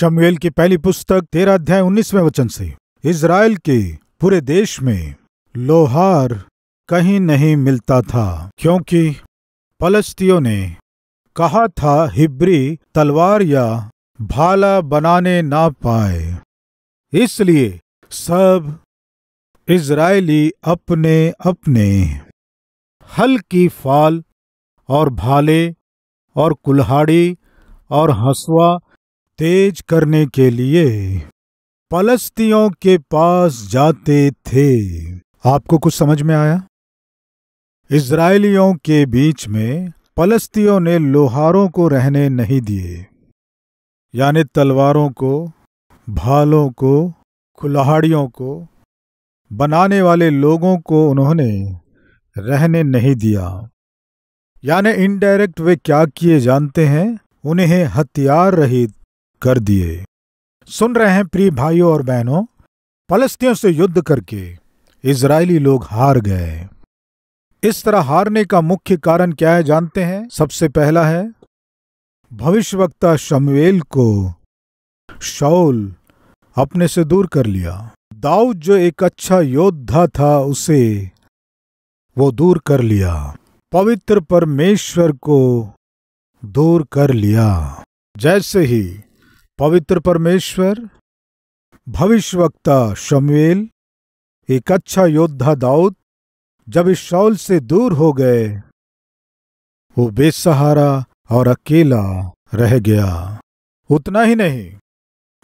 शमूएल की पहली पुस्तक 13 अध्याय 19वें वचन से, इज़राइल के पूरे देश में लोहार कहीं नहीं मिलता था, क्योंकि पलिश्तियों ने कहा था हिब्री तलवार या भाला बनाने ना पाए, इसलिए सब इज़राइली अपने अपने हल की फाल और भाले और कुल्हाड़ी और हंसुआ तेज करने के लिए पलिश्तियों के पास जाते थे। आपको कुछ समझ में आया? इज़राइलियों के बीच में पलिश्तियों ने लोहारों को रहने नहीं दिए, यानी तलवारों को, भालों को, कुल्हाड़ियों को बनाने वाले लोगों को उन्होंने रहने नहीं दिया। यानी इनडायरेक्ट वे क्या किए जानते हैं? उन्हें हथियार रहित कर दिए। सुन रहे हैं प्रिय भाइयों और बहनों, पलिश्तियों से युद्ध करके इज़राइली लोग हार गए। इस तरह हारने का मुख्य कारण क्या है जानते हैं? सबसे पहला है, भविष्यवक्ता शमूएल को शाऊल अपने से दूर कर लिया। दाऊद जो एक अच्छा योद्धा था, उसे वो दूर कर लिया। पवित्र परमेश्वर को दूर कर लिया। जैसे ही पवित्र परमेश्वर, भविष्यवक्ता शमूएल, एक अच्छा योद्धा दाऊद जब इस शाऊल से दूर हो गए, वो बेसहारा और अकेला रह गया। उतना ही नहीं,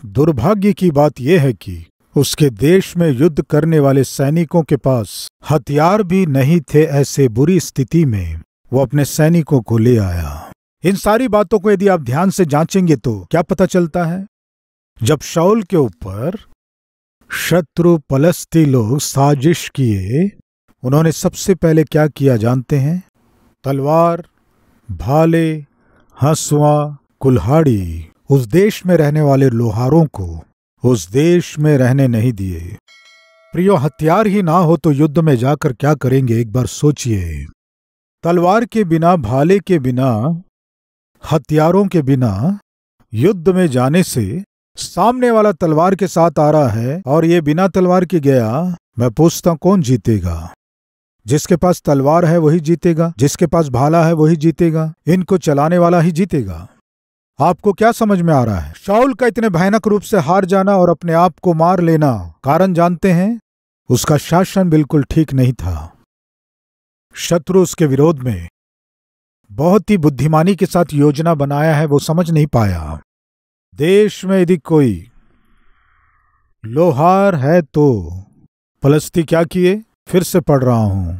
दुर्भाग्य की बात यह है कि उसके देश में युद्ध करने वाले सैनिकों के पास हथियार भी नहीं थे। ऐसे बुरी स्थिति में वो अपने सैनिकों को ले आया। इन सारी बातों को यदि आप ध्यान से जांचेंगे तो क्या पता चलता है? जब शाऊल के ऊपर शत्रु पलिश्ती लोग साजिश किए, उन्होंने सबसे पहले क्या किया जानते हैं? तलवार, भाले, हंसुआ, कुल्हाड़ी उस देश में रहने वाले लोहारों को उस देश में रहने नहीं दिए। प्रियो, हथियार ही ना हो तो युद्ध में जाकर क्या करेंगे? एक बार सोचिए। तलवार के बिना, भाले के बिना, हथियारों के बिना युद्ध में जाने से, सामने वाला तलवार के साथ आ रहा है और ये बिना तलवार के गया, मैं पूछता कौन जीतेगा? जिसके पास तलवार है वही जीतेगा, जिसके पास भाला है वही जीतेगा, इनको चलाने वाला ही जीतेगा। आपको क्या समझ में आ रहा है? शाऊल का इतने भयानक रूप से हार जाना और अपने आप को मार लेना, कारण जानते हैं? उसका शासन बिल्कुल ठीक नहीं था। शत्रु उसके विरोध में बहुत ही बुद्धिमानी के साथ योजना बनाया है, वो समझ नहीं पाया। देश में यदि कोई लोहार है तो पलिश्ती क्या किए? फिर से पढ़ रहा हूं,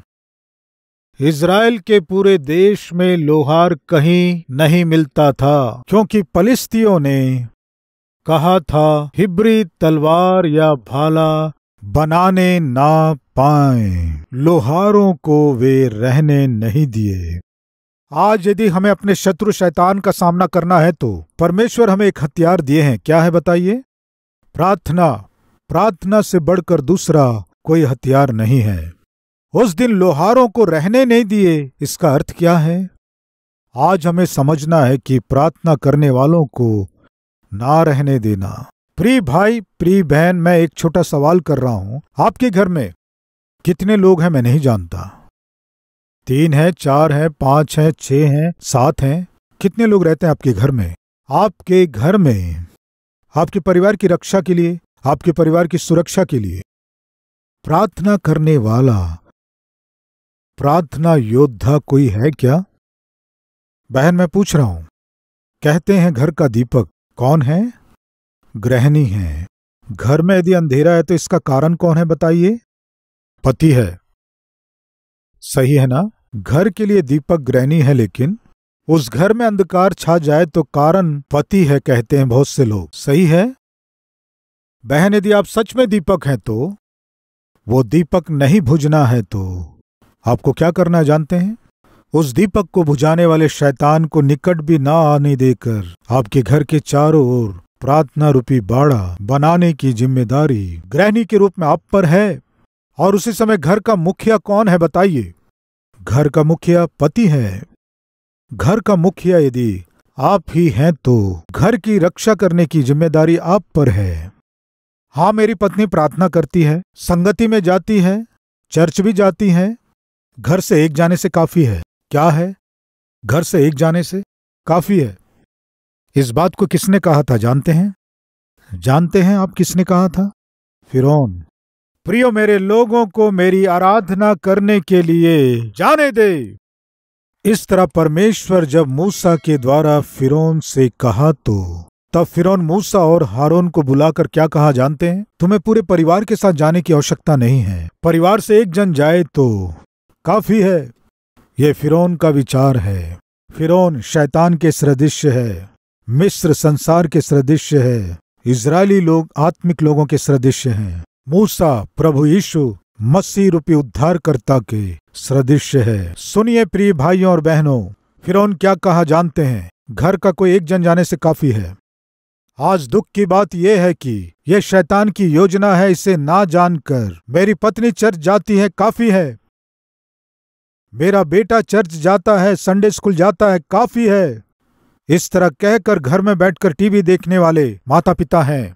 इज़राइल के पूरे देश में लोहार कहीं नहीं मिलता था, क्योंकि पलिश्तियों ने कहा था हिब्री तलवार या भाला बनाने ना पाए। लोहारों को वे रहने नहीं दिए। आज यदि हमें अपने शत्रु शैतान का सामना करना है तो परमेश्वर हमें एक हथियार दिए हैं। क्या है बताइए? प्रार्थना। प्रार्थना से बढ़कर दूसरा कोई हथियार नहीं है। उस दिन लोहारों को रहने नहीं दिए, इसका अर्थ क्या है? आज हमें समझना है कि प्रार्थना करने वालों को ना रहने देना। प्रिय भाई, प्रिय बहन, मैं एक छोटा सवाल कर रहा हूं। आपके घर में कितने लोग हैं मैं नहीं जानता। 3 हैं, 4 हैं, 5 हैं, 6 हैं, 7 हैं, कितने लोग रहते हैं आपके घर में? आपके घर में आपके परिवार की रक्षा के लिए, आपके परिवार की सुरक्षा के लिए प्रार्थना करने वाला, प्रार्थना योद्धा कोई है क्या? बहन, मैं पूछ रहा हूं। कहते हैं घर का दीपक कौन है? गृहिणी है। घर में यदि अंधेरा है तो इसका कारण कौन है बताइए? पति है। सही है ना? घर के लिए दीपक गृहिणी है, लेकिन उस घर में अंधकार छा जाए तो कारण पति है, कहते हैं बहुत से लोग। सही है? बहन, यदि आप सच में दीपक हैं तो वो दीपक नहीं बुझना है तो आपको क्या करना जानते हैं? उस दीपक को बुझाने वाले शैतान को निकट भी ना आने देकर आपके घर के चारों ओर प्रार्थना रूपी बाड़ा बनाने की जिम्मेदारी गृहिणी के रूप में आप पर है। और उसी समय घर का मुखिया कौन है बताइए? घर का मुखिया पति है। घर का मुखिया यदि आप ही हैं तो घर की रक्षा करने की जिम्मेदारी आप पर है। हाँ, मेरी पत्नी प्रार्थना करती है, संगति में जाती है, चर्च भी जाती है। घर से एक जाने से काफी है। क्या है? घर से एक जाने से काफी है। इस बात को किसने कहा था जानते हैं? जानते हैं आप किसने कहा था? फिरौन। प्रियो, मेरे लोगों को मेरी आराधना करने के लिए जाने दे। इस तरह परमेश्वर जब मूसा के द्वारा फिरौन से कहा तो तब फिरौन मूसा और हारून को बुलाकर क्या कहा जानते हैं? तुम्हें पूरे परिवार के साथ जाने की आवश्यकता नहीं है, परिवार से एक जन जाए तो काफी है। यह फिरौन का विचार है। फिरौन शैतान के सदृश्य है, मिस्र संसार के सदृश्य है, इजरायली लोग आत्मिक लोगों के सदृश्य हैं। मूसा प्रभु यीशु मसीह रूपी उद्धारकर्ता के सदृश्य है। सुनिए प्रिय भाइयों और बहनों, फिरौन क्या कहा जानते हैं? घर का कोई एक जन जाने से काफी है। आज दुख की बात यह है कि यह शैतान की योजना है। इसे ना जानकर मेरी पत्नी चर्च जाती है, काफी है। मेरा बेटा चर्च जाता है, संडे स्कूल जाता है, काफी है। इस तरह कहकर घर में बैठकर टीवी देखने वाले माता पिता हैं।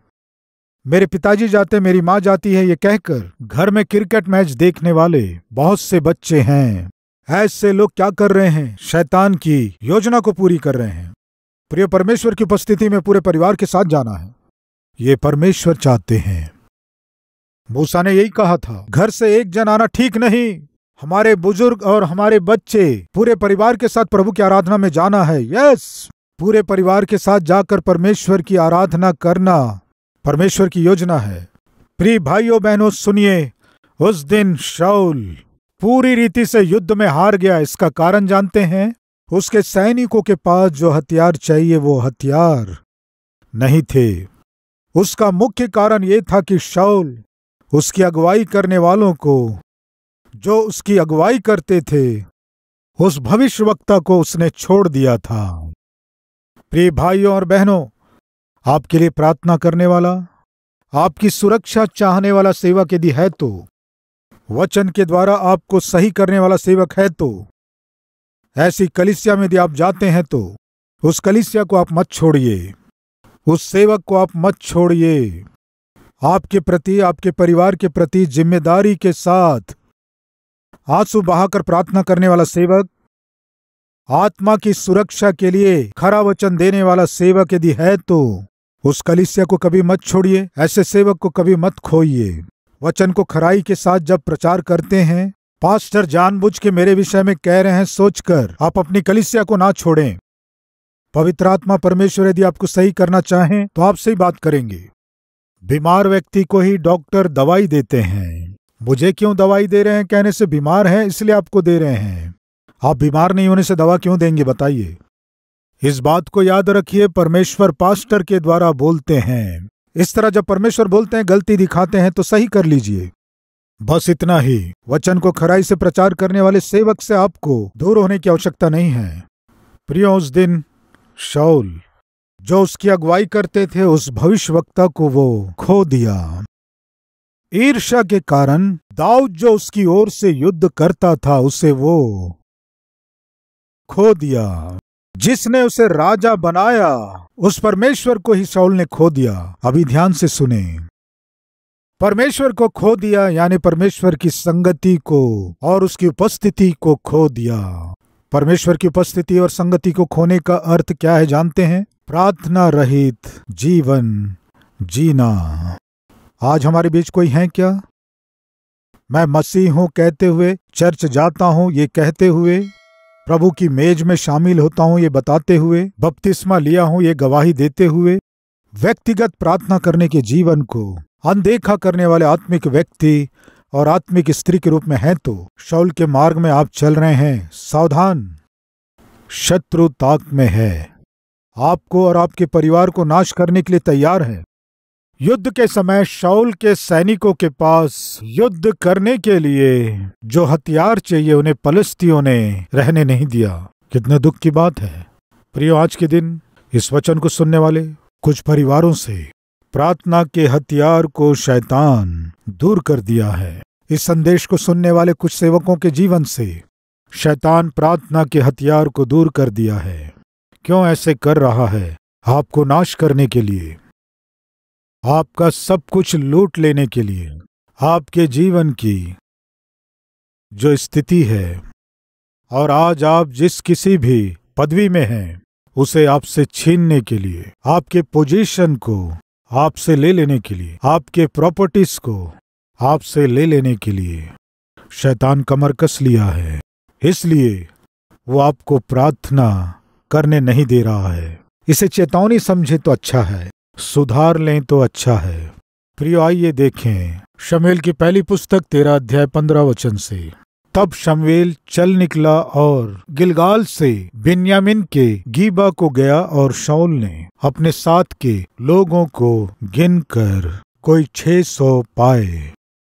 मेरे पिताजी जाते, मेरी माँ जाती है, ये कहकर घर में क्रिकेट मैच देखने वाले बहुत से बच्चे हैं। ऐसे लोग क्या कर रहे हैं? शैतान की योजना को पूरी कर रहे हैं। प्रिय, परमेश्वर की उपस्थिति में पूरे परिवार के साथ जाना है, ये परमेश्वर चाहते हैं। मूसा ने यही कहा था, घर से एक जन आना ठीक नहीं। हमारे बुजुर्ग और हमारे बच्चे पूरे परिवार के साथ प्रभु की आराधना में जाना है। यस, पूरे परिवार के साथ जाकर परमेश्वर की आराधना करना परमेश्वर की योजना है। प्रिय भाइयों बहनों, सुनिए, उस दिन शाऊल पूरी रीति से युद्ध में हार गया। इसका कारण जानते हैं? उसके सैनिकों के पास जो हथियार चाहिए वो हथियार नहीं थे। उसका मुख्य कारण ये था कि शाऊल उसकी अगुवाई करने वालों को, जो उसकी अगुवाई करते थे, उस भविष्यवक्ता को उसने छोड़ दिया था। प्रिय भाइयों और बहनों, आपके लिए प्रार्थना करने वाला, आपकी सुरक्षा चाहने वाला सेवक यदि है तो, वचन के द्वारा आपको सही करने वाला सेवक है तो, ऐसी कलीसिया में यदि आप जाते हैं तो उस कलीसिया को आप मत छोड़िए, उस सेवक को आप मत छोड़िए। आपके प्रति, आपके परिवार के प्रति जिम्मेदारी के साथ आंसू बहाकर प्रार्थना करने वाला सेवक, आत्मा की सुरक्षा के लिए खरा वचन देने वाला सेवक यदि है तो उस कलीसिया को कभी मत छोड़िए। ऐसे सेवक को कभी मत खोइए। वचन को खराई के साथ जब प्रचार करते हैं, पास्टर जानबूझ के मेरे विषय में कह रहे हैं सोचकर आप अपनी कलीसिया को ना छोड़ें। पवित्र आत्मा परमेश्वर यदि आपको सही करना चाहें तो आपसे ही बात करेंगे। बीमार व्यक्ति को ही डॉक्टर दवाई देते हैं। मुझे क्यों दवाई दे रहे हैं कहने से बीमार हैं इसलिए आपको दे रहे हैं। आप बीमार नहीं होने से दवा क्यों देंगे बताइए? इस बात को याद रखिए, परमेश्वर पास्टर के द्वारा बोलते हैं। इस तरह जब परमेश्वर बोलते हैं, गलती दिखाते हैं तो सही कर लीजिए। बस इतना ही। वचन को खराई से प्रचार करने वाले सेवक से आपको दूर होने की आवश्यकता नहीं है। प्रियो, उस दिन शाऊल जो उसकी अगुवाई करते थे, उस भविष्यवक्ता को वो खो दिया। ईर्ष्या के कारण दाऊद जो उसकी ओर से युद्ध करता था, उसे वो खो दिया। जिसने उसे राजा बनाया, उस परमेश्वर को ही शाऊल ने खो दिया। अभी ध्यान से सुने, परमेश्वर को खो दिया यानी परमेश्वर की संगति को और उसकी उपस्थिति को खो दिया। परमेश्वर की उपस्थिति और संगति को खोने का अर्थ क्या है जानते हैं? प्रार्थना रहित जीवन जीना। आज हमारे बीच कोई है क्या? मैं मसीह हूं कहते हुए, चर्च जाता हूं ये कहते हुए, प्रभु की मेज में शामिल होता हूं ये बताते हुए, बपतिस्मा लिया हूं ये गवाही देते हुए, व्यक्तिगत प्रार्थना करने के जीवन को अनदेखा करने वाले आत्मिक व्यक्ति और आत्मिक स्त्री के रूप में हैं तो शाऊल के मार्ग में आप चल रहे हैं। सावधान, शत्रु ताक में है, आपको और आपके परिवार को नाश करने के लिए तैयार है। युद्ध के समय शाऊल के सैनिकों के पास युद्ध करने के लिए जो हथियार चाहिए उन्हें पलिश्तियों ने रहने नहीं दिया। कितने दुख की बात है प्रियो, आज के दिन इस वचन को सुनने वाले कुछ परिवारों से प्रार्थना के हथियार को शैतान दूर कर दिया है। इस संदेश को सुनने वाले कुछ सेवकों के जीवन से शैतान प्रार्थना के हथियार को दूर कर दिया है। क्यों ऐसे कर रहा है? आपको नाश करने के लिए, आपका सब कुछ लूट लेने के लिए, आपके जीवन की जो स्थिति है और आज आप जिस किसी भी पदवी में हैं उसे आपसे छीनने के लिए, आपके पोजीशन को आपसे ले लेने के लिए, आपके प्रॉपर्टीज को आपसे ले लेने के लिए शैतान कमर कस लिया है। इसलिए वो आपको प्रार्थना करने नहीं दे रहा है। इसे चेतावनी समझे तो अच्छा है, सुधार लें तो अच्छा है। प्रियो, आइए देखें शमूएल की पहली पुस्तक 13 अध्याय 15 वचन से। तब शमूएल चल निकला और गिलगाल से बिन्यामीन के गीबा को गया और शाऊल ने अपने साथ के लोगों को गिनकर कोई 600 पाए।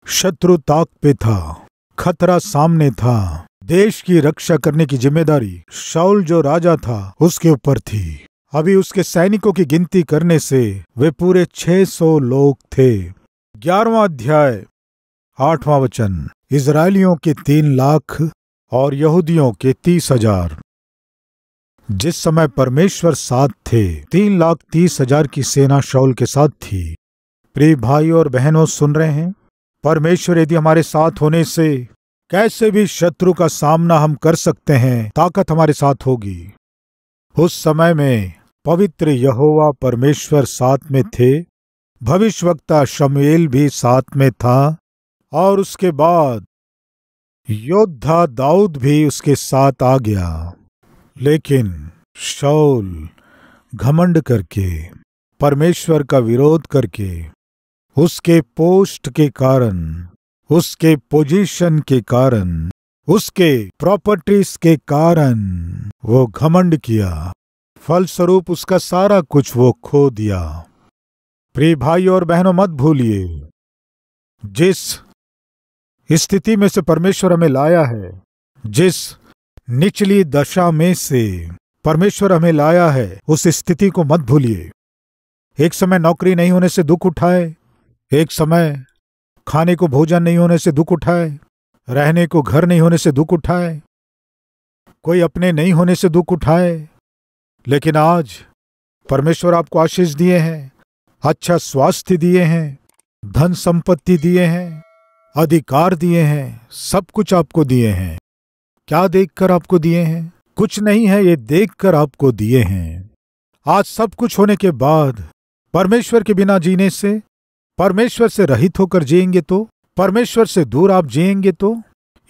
शत्रु ताक पे था, खतरा सामने था। देश की रक्षा करने की जिम्मेदारी शाऊल जो राजा था उसके ऊपर थी। अभी उसके सैनिकों की गिनती करने से वे पूरे 600 लोग थे। 11वां अध्याय 8वां वचन। इजरायलियों के 3 लाख और यहूदियों के 30,000। जिस समय परमेश्वर साथ थे, 3,30,000 की सेना शाऊल के साथ थी। प्रिय भाई और बहनों, सुन रहे हैं? परमेश्वर यदि हमारे साथ होने से कैसे भी शत्रु का सामना हम कर सकते हैं, ताकत हमारे साथ होगी। उस समय में पवित्र यहोवा परमेश्वर साथ में थे, भविष्यवक्ता शमूएल भी साथ में था और उसके बाद योद्धा दाऊद भी उसके साथ आ गया। लेकिन शाऊल घमंड करके, परमेश्वर का विरोध करके, उसके पोस्ट के कारण, उसके पोजीशन के कारण, उसके प्रॉपर्टीज के कारण वो घमंड किया। फलस्वरूप उसका सारा कुछ वो खो दिया। प्रिय भाई और बहनों, मत भूलिए, जिस स्थिति में से परमेश्वर हमें लाया है, जिस निचली दशा में से परमेश्वर हमें लाया है, उस स्थिति को मत भूलिए। एक समय नौकरी नहीं होने से दुख उठाए, एक समय खाने को भोजन नहीं होने से दुख उठाए, रहने को घर नहीं होने से दुख उठाए, कोई अपने नहीं होने से दुख उठाए। लेकिन आज परमेश्वर आपको आशीष दिए हैं, अच्छा स्वास्थ्य दिए हैं, धन संपत्ति दिए हैं, अधिकार दिए हैं, सब कुछ आपको दिए हैं। क्या देखकर आपको दिए हैं? कुछ नहीं है, ये देखकर आपको दिए हैं। आज सब कुछ होने के बाद परमेश्वर के बिना जीने से, परमेश्वर से रहित होकर जिएंगे तो, परमेश्वर से दूर आप जिएंगे तो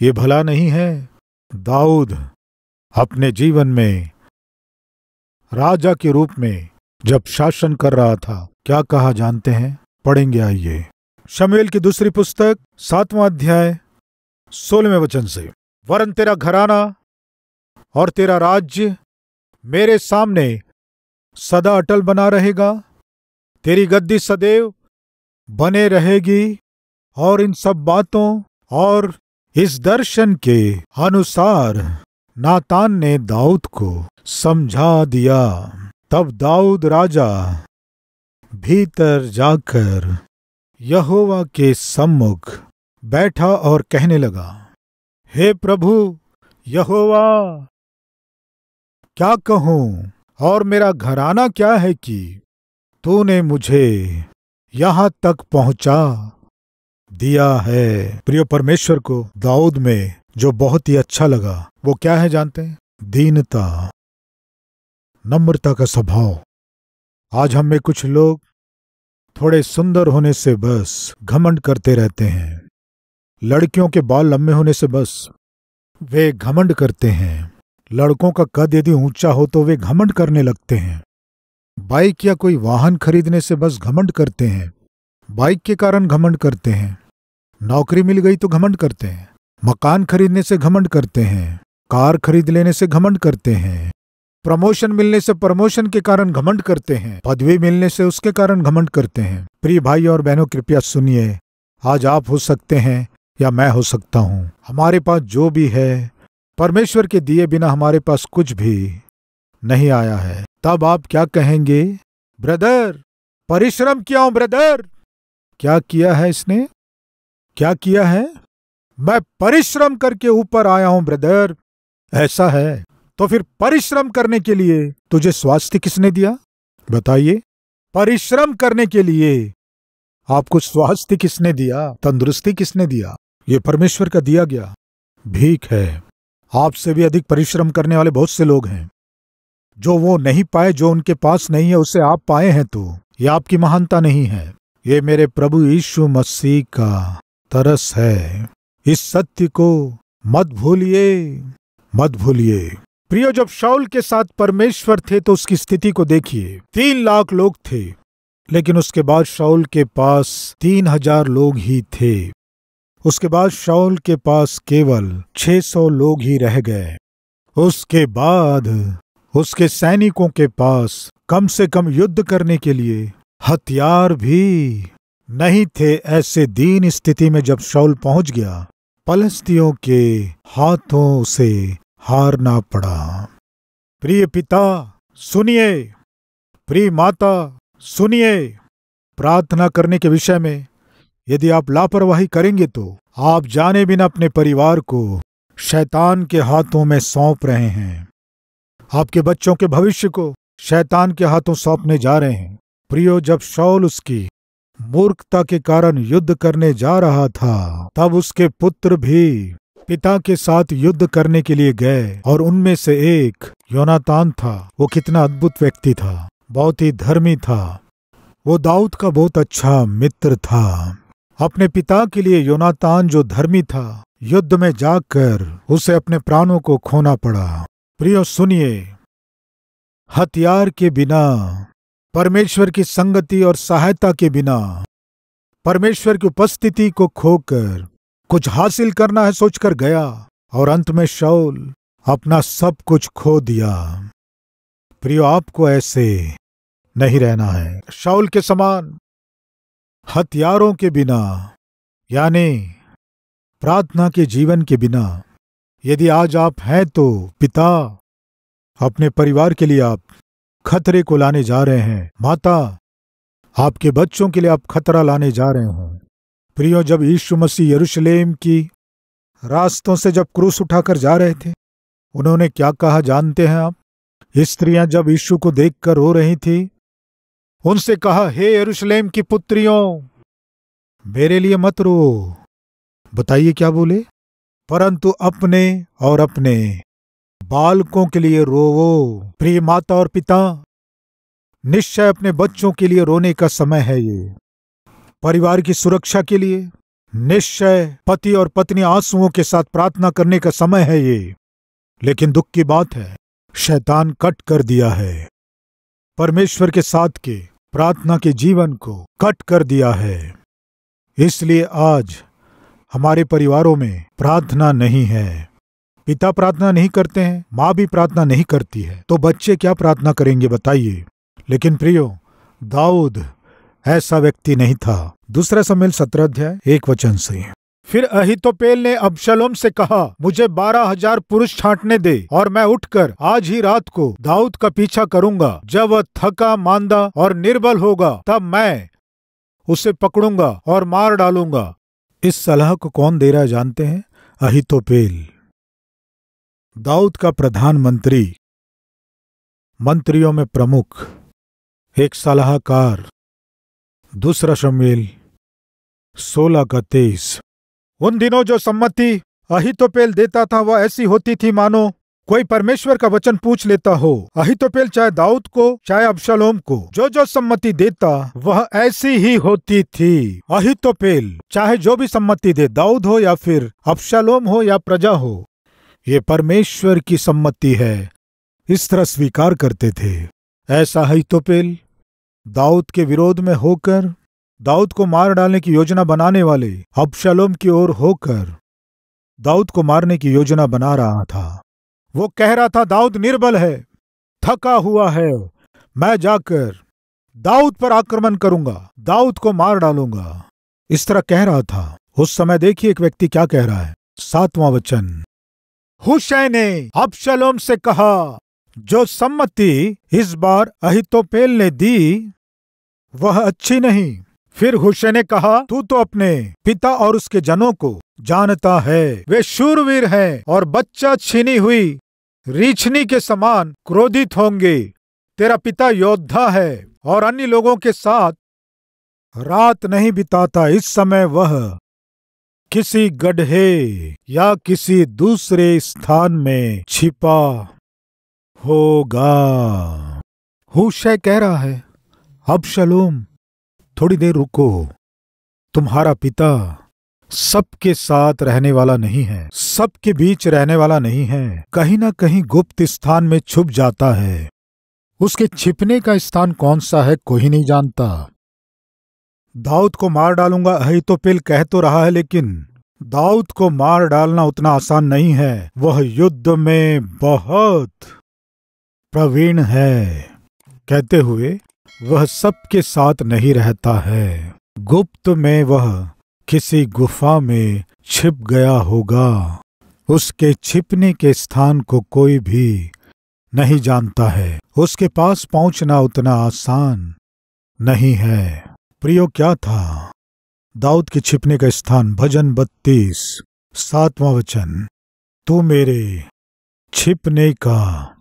ये भला नहीं है। दाऊद अपने जीवन में राजा के रूप में जब शासन कर रहा था, क्या कहा जानते हैं? पढ़ेंगे, आइए। शमूएल की दूसरी पुस्तक 7वां अध्याय 16वें वचन से। वरन तेरा घराना और तेरा राज्य मेरे सामने सदा अटल बना रहेगा, तेरी गद्दी सदैव बने रहेगी। और इन सब बातों और इस दर्शन के अनुसार नातान ने दाऊद को समझा दिया। तब दाऊद राजा भीतर जाकर यहोवा के सम्मुख बैठा और कहने लगा, हे प्रभु यहोवा, क्या कहूं और मेरा घराना क्या है कि तूने मुझे यहां तक पहुंचा दिया है। प्रिय परमेश्वर को दाऊद में जो बहुत ही अच्छा लगा वो क्या है जानते हैं? दीनता, नम्रता का स्वभाव। आज हम में कुछ लोग थोड़े सुंदर होने से बस घमंड करते रहते हैं, लड़कियों के बाल लंबे होने से बस वे घमंड करते हैं, लड़कों का कद यदि ऊंचा हो तो वे घमंड करने लगते हैं, बाइक या कोई वाहन खरीदने से बस घमंड करते हैं, बाइक के कारण घमंड करते हैं, नौकरी मिल गई तो घमंड करते हैं, मकान खरीदने से घमंड करते हैं, कार खरीद लेने से घमंड करते हैं, प्रमोशन मिलने से प्रमोशन के कारण घमंड करते हैं, पदवी मिलने से उसके कारण घमंड करते हैं। प्रिय भाई और बहनों, कृपया सुनिए, आज आप हो सकते हैं या मैं हो सकता हूं, हमारे पास जो भी है परमेश्वर के दिए बिना हमारे पास कुछ भी नहीं आया है। तब आप क्या कहेंगे? ब्रदर, परिश्रम किया हूं ब्रदर। क्या किया है इसने? क्या किया है? मैं परिश्रम करके ऊपर आया हूं ब्रदर। ऐसा है। तो फिर परिश्रम करने के लिए तुझे स्वास्थ्य किसने दिया? बताइए, परिश्रम करने के लिए आपको स्वास्थ्य किसने दिया? तंदुरुस्ती किसने दिया? ये परमेश्वर का दिया गया भीख है। आपसे भी अधिक परिश्रम करने वाले बहुत से लोग हैं। जो वो नहीं पाए, जो उनके पास नहीं है, उसे आप पाए हैं, तो ये आपकी महानता नहीं है। ये मेरे प्रभु यीशु मसीह का तरस है। इस सत्य को मत भूलिए, मत भूलिए। प्रियो, जब शाऊल के साथ परमेश्वर थे तो उसकी स्थिति को देखिए। 3 लाख लोग थे, लेकिन उसके बाद शाऊल के पास 3000 लोग ही थे। उसके बाद शाऊल के पास केवल 600 लोग ही रह गए। उसके बाद उसके सैनिकों के पास कम से कम युद्ध करने के लिए हथियार भी नहीं थे। ऐसे दीन स्थिति में जब शाऊल पहुंच गया, पलिश्तियों के हाथों से हारना पड़ा। प्रिय पिता सुनिए, प्रिय माता सुनिए, प्रार्थना करने के विषय में यदि आप लापरवाही करेंगे तो आप जाने बिना अपने परिवार को शैतान के हाथों में सौंप रहे हैं। आपके बच्चों के भविष्य को शैतान के हाथों सौंपने जा रहे हैं। प्रियो, जब शाऊल उसकी मूर्खता के कारण युद्ध करने जा रहा था, तब उसके पुत्र भी पिता के साथ युद्ध करने के लिए गए, और उनमें से एक योनातान था। वो कितना अद्भुत व्यक्ति था, बहुत ही धर्मी था। वो दाऊद का बहुत अच्छा मित्र था। अपने पिता के लिए योनातान जो धर्मी था, युद्ध में जाकर उसे अपने प्राणों को खोना पड़ा। प्रियो सुनिए, हथियार के बिना, परमेश्वर की संगति और सहायता के बिना, परमेश्वर की उपस्थिति को खोकर कुछ हासिल करना है सोचकर गया, और अंत में शाऊल अपना सब कुछ खो दिया। प्रियो, आपको ऐसे नहीं रहना है। शाऊल के समान हथियारों के बिना, यानी प्रार्थना के जीवन के बिना यदि आज आप हैं, तो पिता, अपने परिवार के लिए आप खतरे को लाने जा रहे हैं। माता, आपके बच्चों के लिए आप खतरा लाने जा रहे हैं। प्रियो, जब यीशु मसीह यरूशलेम की रास्तों से जब क्रूस उठाकर जा रहे थे, उन्होंने क्या कहा जानते हैं आप? स्त्रियां जब यीशु को देखकर रो रही थी, उनसे कहा, हे यरूशलेम की पुत्रियों, मेरे लिए मत रो। बताइए क्या बोले? परंतु अपने और अपने बालकों के लिए रोवो। प्रिय माता और पिता, निश्चय अपने बच्चों के लिए रोने का समय है। ये परिवार की सुरक्षा के लिए निश्चय पति और पत्नी आंसुओं के साथ प्रार्थना करने का समय है ये। लेकिन दुख की बात है, शैतान कट कर दिया है। परमेश्वर के साथ के प्रार्थना के जीवन को कट कर दिया है। इसलिए आज हमारे परिवारों में प्रार्थना नहीं है। पिता प्रार्थना नहीं करते हैं, माँ भी प्रार्थना नहीं करती है, तो बच्चे क्या प्रार्थना करेंगे बताइए? लेकिन प्रियो, दाऊद ऐसा व्यक्ति नहीं था। 2 शमूएल 17 अध्याय 1 वचन से, फिर अहीतोपेल ने अबशलोम से कहा, मुझे 12,000 पुरुष छांटने दे, और मैं उठकर आज ही रात को दाऊद का पीछा करूंगा। जब वह थका मांदा और निर्बल होगा, तब मैं उसे पकड़ूंगा और मार डालूंगा। इस सलाह को कौन दे रहा है जानते हैं? अहीतोपेल, दाऊद का प्रधानमंत्री, मंत्रियों में प्रमुख, एक सलाहकार। 2 शमूएल 16:23। उन दिनों जो सम्मति अहीतोपेल देता था वह ऐसी होती थी मानो कोई परमेश्वर का वचन पूछ लेता हो। अहीतोपेल चाहे दाऊद को चाहे अबशलोम को जो सम्मति देता वह ऐसी ही होती थी। अहीतोपेल चाहे जो भी सम्मति दे, दाऊद हो या फिर अबशलोम हो या प्रजा हो, ये परमेश्वर की सम्मति है, इस तरह स्वीकार करते थे। ऐसा अहीतोपेल दाऊद के विरोध में होकर, दाऊद को मार डालने की योजना बनाने वाले अबशलोम की ओर होकर दाऊद को मारने की योजना बना रहा था। वो कह रहा था, दाऊद निर्बल है, थका हुआ है, मैं जाकर दाऊद पर आक्रमण करूंगा, दाऊद को मार डालूंगा, इस तरह कह रहा था। उस समय देखिए एक व्यक्ति क्या कह रहा है। 7वां वचन, हुशै ने अबशलोम से कहा, जो सम्मति इस बार अहीतोपेल ने दी वह अच्छी नहीं। फिर हुशै ने कहा, तू तो अपने पिता और उसके जनों को जानता है, वे शूरवीर हैं और बच्चा छीनी हुई रीछनी के समान क्रोधित होंगे। तेरा पिता योद्धा है और अन्य लोगों के साथ रात नहीं बिताता। इस समय वह किसी गड्ढे या किसी दूसरे स्थान में छिपा होगा। हूशै कह रहा है, अबशलोम थोड़ी देर रुको। तुम्हारा पिता सबके साथ रहने वाला नहीं है, सबके बीच रहने वाला नहीं है। कहीं ना कहीं गुप्त स्थान में छुप जाता है। उसके छिपने का स्थान कौन सा है कोई नहीं जानता। दाऊद को मार डालूंगा अहीतोपेल कह तो रहा है, लेकिन दाऊद को मार डालना उतना आसान नहीं है। वह युद्ध में बहुत प्रवीण है। कहते हुए वह सबके साथ नहीं रहता है। गुप्त में वह किसी गुफा में छिप गया होगा। उसके छिपने के स्थान को कोई भी नहीं जानता है। उसके पास पहुंचना उतना आसान नहीं है। प्रियो, क्या था दाऊद के छिपने का स्थान? भजन 32 7वां वचन, तू मेरे छिपने का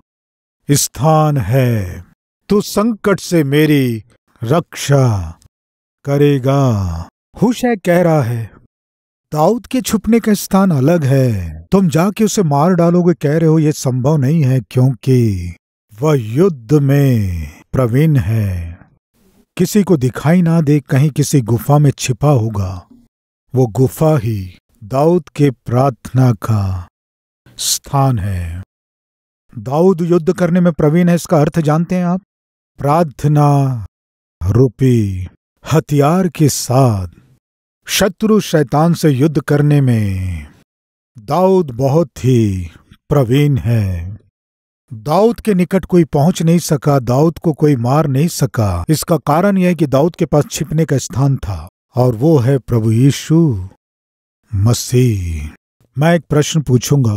स्थान है, तू संकट से मेरी रक्षा करेगा। हूशै कह रहा है, दाऊद के छुपने का स्थान अलग है। तुम जाके उसे मार डालोगे कह रहे हो, यह संभव नहीं है, क्योंकि वह युद्ध में प्रवीण है। किसी को दिखाई ना दे, कहीं किसी गुफा में छिपा होगा। वो गुफा ही दाऊद के प्रार्थना का स्थान है। दाऊद युद्ध करने में प्रवीण है, इसका अर्थ जानते हैं आप? प्रार्थना रूपी हथियार के साथ शत्रु शैतान से युद्ध करने में दाऊद बहुत ही प्रवीण है। दाऊद के निकट कोई पहुंच नहीं सका, दाऊद को कोई मार नहीं सका। इसका कारण यह है कि दाऊद के पास छिपने का स्थान था, और वो है प्रभु यीशु मसीह। मैं एक प्रश्न पूछूंगा,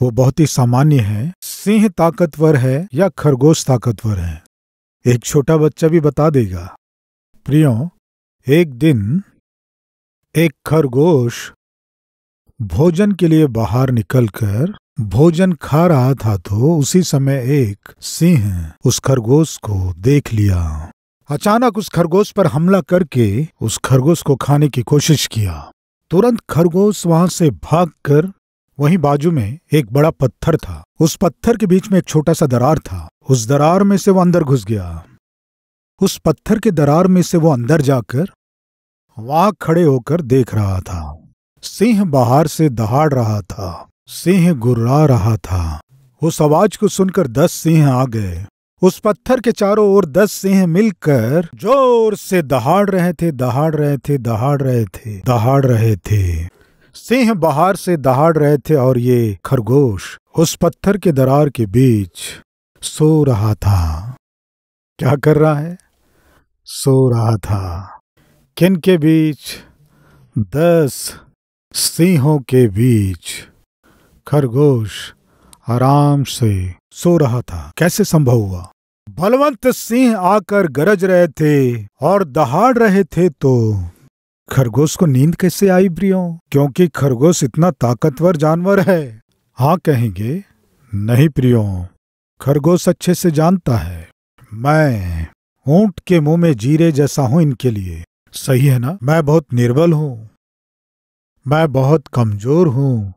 वो बहुत ही सामान्य है। सिंह ताकतवर है या खरगोश ताकतवर है? एक छोटा बच्चा भी बता देगा। प्रियो, एक दिन एक खरगोश भोजन के लिए बाहर निकलकर भोजन खा रहा था, तो उसी समय एक सिंह उस खरगोश को देख लिया। अचानक उस खरगोश पर हमला करके उस खरगोश को खाने की कोशिश किया। तुरंत खरगोश वहां से भागकर, वहीं बाजू में एक बड़ा पत्थर था, उस पत्थर के बीच में एक छोटा सा दरार था। उस दरार में से वो अंदर घुस गया। उस पत्थर के दरार में से वो अंदर जाकर वहां खड़े होकर देख रहा था। सिंह बाहर से दहाड़ रहा था, सिंह गुर्रा रहा था। उस आवाज को सुनकर 10 सिंह आ गए। उस पत्थर के चारों ओर 10 सिंह मिलकर जोर से दहाड़ रहे थे, दहाड़ रहे थे, दहाड़ रहे थे, दहाड़ रहे थे। सिंह बाहर से दहाड़ रहे थे और ये खरगोश उस पत्थर के दरार के बीच सो रहा था। क्या कर रहा है? सो रहा था। किन के बीच? 10 सिंहों के बीच खरगोश आराम से सो रहा था। कैसे संभव हुआ? बलवंत सिंह आकर गरज रहे थे और दहाड़ रहे थे, तो खरगोश को नींद कैसे आई प्रियो? क्योंकि खरगोश इतना ताकतवर जानवर है। हाँ कहेंगे? नहीं प्रियो, खरगोश अच्छे से जानता है, मैं ऊंट के मुंह में जीरे जैसा हूं इनके लिए। सही है ना? मैं बहुत निर्बल हूं, मैं बहुत कमजोर हूं,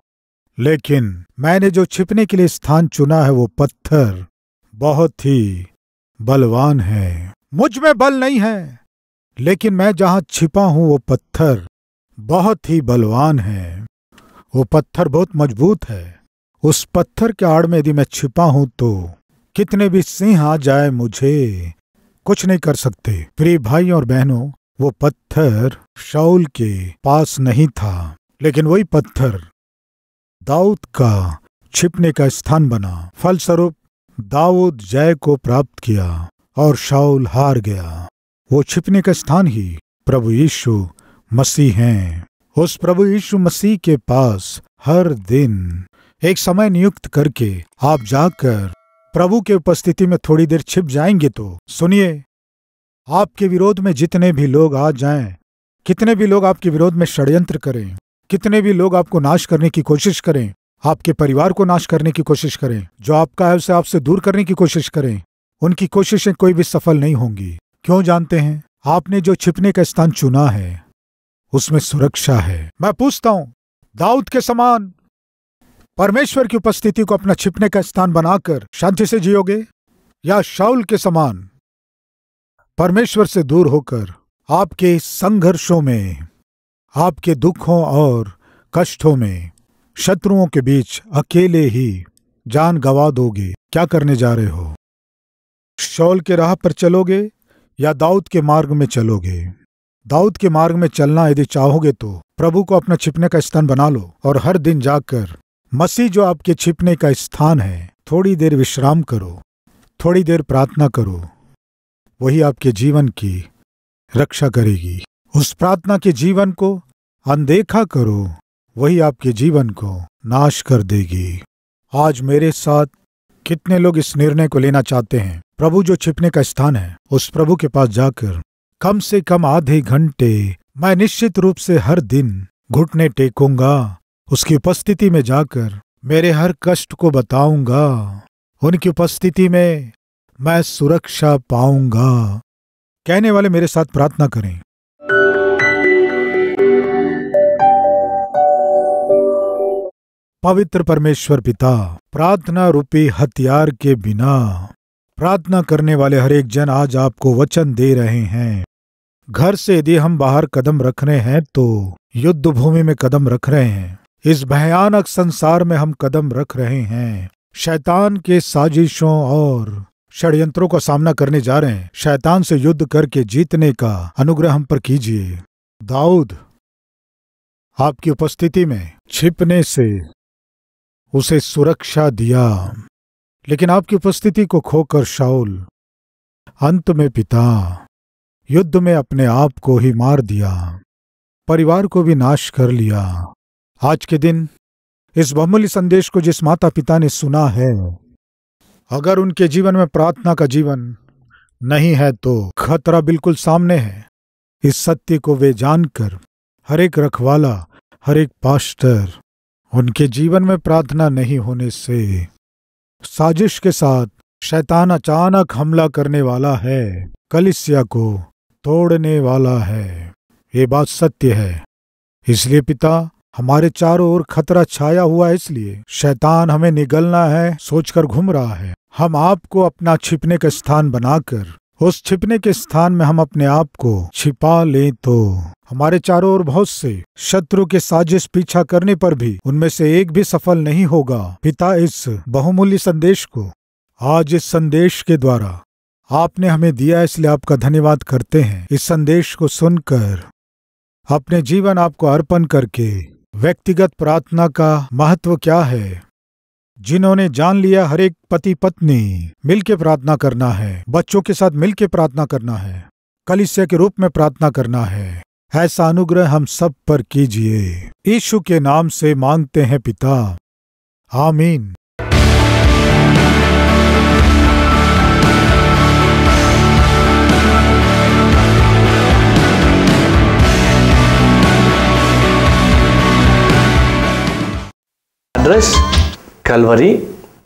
लेकिन मैंने जो छिपने के लिए स्थान चुना है वो पत्थर बहुत ही बलवान है। मुझ में बल नहीं है, लेकिन मैं जहां छिपा हूं वो पत्थर बहुत ही बलवान है। वो पत्थर बहुत मजबूत है। उस पत्थर के आड़ में यदि मैं छिपा हूं तो कितने भी सिंह आ जाए मुझे कुछ नहीं कर सकते। प्रिय भाई और बहनों, वो पत्थर शाऊल के पास नहीं था, लेकिन वही पत्थर दाऊद का छिपने का स्थान बना। फलस्वरूप दाऊद जय को प्राप्त किया और शाऊल हार गया। वो छिपने का स्थान ही प्रभु यीशु मसीह हैं। उस प्रभु यीशु मसीह के पास हर दिन एक समय नियुक्त करके आप जाकर प्रभु के उपस्थिति में थोड़ी देर छिप जाएंगे तो सुनिए, आपके विरोध में जितने भी लोग आ जाएं, कितने भी लोग आपके विरोध में षड्यंत्र करें, कितने भी लोग आपको नाश करने की कोशिश करें, आपके परिवार को नाश करने की कोशिश करें, जो आपका है उसे आपसे दूर करने की कोशिश करें, उनकी कोशिशें कोई भी सफल नहीं होंगी। क्यों जानते हैं? आपने जो छिपने का स्थान चुना है उसमें सुरक्षा है। मैं पूछता हूं, दाऊद के समान परमेश्वर की उपस्थिति को अपना छिपने का स्थान बनाकर शांति से जियोगे, या शाऊल के समान परमेश्वर से दूर होकर आपके संघर्षों में, आपके दुखों और कष्टों में शत्रुओं के बीच अकेले ही जान गंवा दोगे? क्या करने जा रहे हो? शाऊल के राह पर चलोगे या दाऊद के मार्ग में चलोगे? दाऊद के मार्ग में चलना यदि चाहोगे तो प्रभु को अपना छिपने का स्थान बना लो और हर दिन जाकर मसीह जो आपके छिपने का स्थान है, थोड़ी देर विश्राम करो, थोड़ी देर प्रार्थना करो। वही आपके जीवन की रक्षा करेगी। उस प्रार्थना के जीवन को अनदेखा करो, वही आपके जीवन को नाश कर देगी। आज मेरे साथ कितने लोग इस निर्णय को लेना चाहते हैं? प्रभु जो छिपने का स्थान है, उस प्रभु के पास जाकर कम से कम आधे घंटे मैं निश्चित रूप से हर दिन घुटने टेकूंगा, उसकी उपस्थिति में जाकर मेरे हर कष्ट को बताऊंगा, उनकी उपस्थिति में मैं सुरक्षा पाऊंगा। कहने वाले मेरे साथ प्रार्थना करें। पवित्र परमेश्वर पिता, प्रार्थना रूपी हथियार के बिना प्रार्थना करने वाले हर एक जन आज आपको वचन दे रहे हैं। घर से यदि हम बाहर कदम रख रहे हैं तो युद्ध भूमि में कदम रख रहे हैं। इस भयानक संसार में हम कदम रख रहे हैं। शैतान के साजिशों और षड्यंत्रों का सामना करने जा रहे हैं। शैतान से युद्ध करके जीतने का अनुग्रह हम पर कीजिए। दाऊद आपकी उपस्थिति में छिपने से उसे सुरक्षा दिया, लेकिन आपकी उपस्थिति को खोकर शाऊल अंत में पिता युद्ध में अपने आप को ही मार दिया, परिवार को भी नाश कर लिया। आज के दिन इस बहुमूल्य संदेश को जिस माता पिता ने सुना है, अगर उनके जीवन में प्रार्थना का जीवन नहीं है तो खतरा बिल्कुल सामने है। इस सत्य को वे जानकर हर एक रखवाला, हर एक पास्टर, उनके जीवन में प्रार्थना नहीं होने से साजिश के साथ शैतान अचानक हमला करने वाला है, कलीसिया को तोड़ने वाला है। ये बात सत्य है। इसलिए पिता, हमारे चारों ओर खतरा छाया हुआ है, इसलिए शैतान हमें निगलना है सोचकर घूम रहा है। हम आपको अपना छिपने का स्थान बनाकर उस छिपने के स्थान में हम अपने आप को छिपा लें तो हमारे चारों ओर बहुत से शत्रु के साजिश पीछा करने पर भी उनमें से एक भी सफल नहीं होगा। पिता, इस बहुमूल्य संदेश को आज इस संदेश के द्वारा आपने हमें दिया, इसलिए आपका धन्यवाद करते हैं। इस संदेश को सुनकर अपने जीवन आपको अर्पण करके व्यक्तिगत प्रार्थना का महत्व क्या है, जिन्होंने जान लिया हर एक पति पत्नी मिलके प्रार्थना करना है, बच्चों के साथ मिलके प्रार्थना करना है, कलीसिया के रूप में प्रार्थना करना है, ऐसा अनुग्रह हम सब पर कीजिए। यीशु के नाम से मांगते हैं पिता, आमीन। Address Calvary,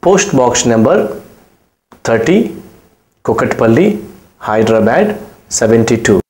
post box number 30, Kukatpally, Hyderabad 72।